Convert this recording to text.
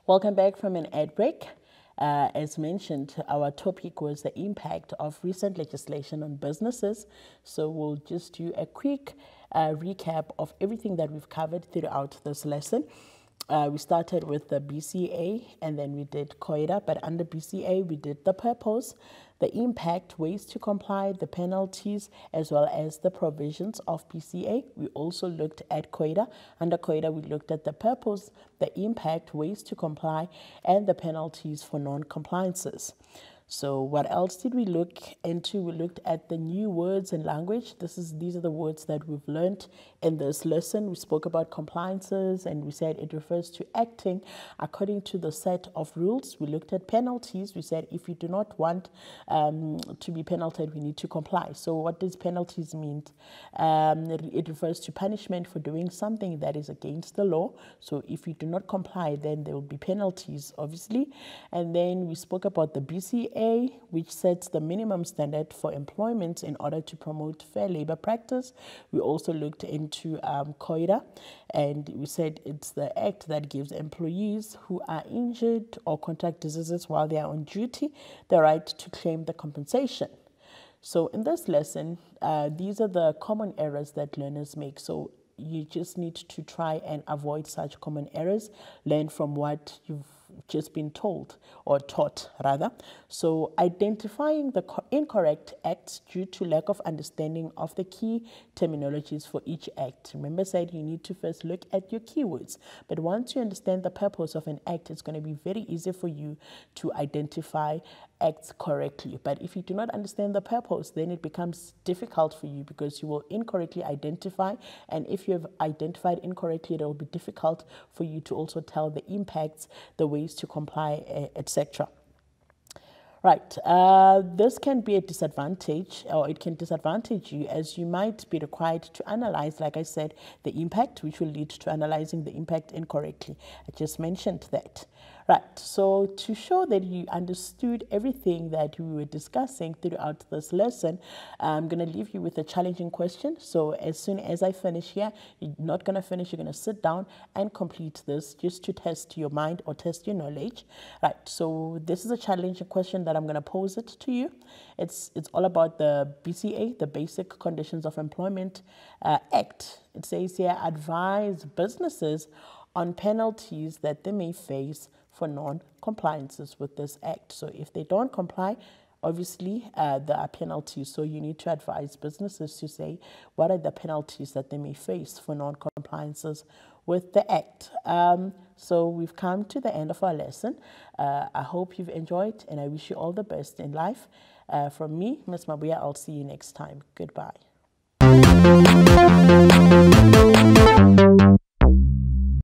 Welcome back from an ad break. As mentioned, our topic was the impact of recent legislation on businesses. So we'll just do a quick recap of everything that we've covered throughout this lesson. We started with the BCA and then we did COIDA, but under BCA we did the purpose, the impact, ways to comply, the penalties, as well as the provisions of BCA. We also looked at COIDA. Under COIDA, we looked at the purpose, the impact, ways to comply, and the penalties for non-compliances. So what else did we look into? We looked at the new words and language. These are the words that we've learned in this lesson. We spoke about compliances and we said it refers to acting according to the set of rules. We looked at penalties. We said if you do not want to be penalized, we need to comply. So what does penalties mean? It refers to punishment for doing something that is against the law. So if you do not comply, then there will be penalties, obviously. And then we spoke about the BCA, which sets the minimum standard for employment in order to promote fair labor practice. We also looked into COIDA, and we said it's the act that gives employees who are injured or contract diseases while they are on duty the right to claim the compensation. So in this lesson, these are the common errors that learners make. So you just need to try and avoid such common errors, learn from what you've just been told or taught rather. So identifying the incorrect acts due to lack of understanding of the key terminologies for each act. Remember, I said you need to first look at your keywords, but once you understand the purpose of an act, it's going to be very easy for you to identify acts correctly. But if you do not understand the purpose, then it becomes difficult for you because you will incorrectly identify, and if you have identified incorrectly, it will be difficult for you to also tell the impacts, the ways to comply, etc. Right, this can be a disadvantage, or it can disadvantage you, as you might be required to analyze, like I said, the impact, which will lead to analyzing the impact incorrectly. I just mentioned that. Right, so to show that you understood everything that we were discussing throughout this lesson, I'm going to leave you with a challenging question. So as soon as I finish here, you're not going to finish, you're going to sit down and complete this just to test your mind or test your knowledge. Right, so this is a challenging question that I'm going to pose it to you. It's all about the BCA, the Basic Conditions of Employment Act. It says here, advise businesses on penalties that they may face for non-compliances with this act. So if they don't comply, obviously there are penalties. So you need to advise businesses to say what are the penalties that they may face for non-compliances with the act. So we've come to the end of our lesson. I hope you've enjoyed, and I wish you all the best in life. From me, Ms. Mabuya, I'll see you next time. Goodbye.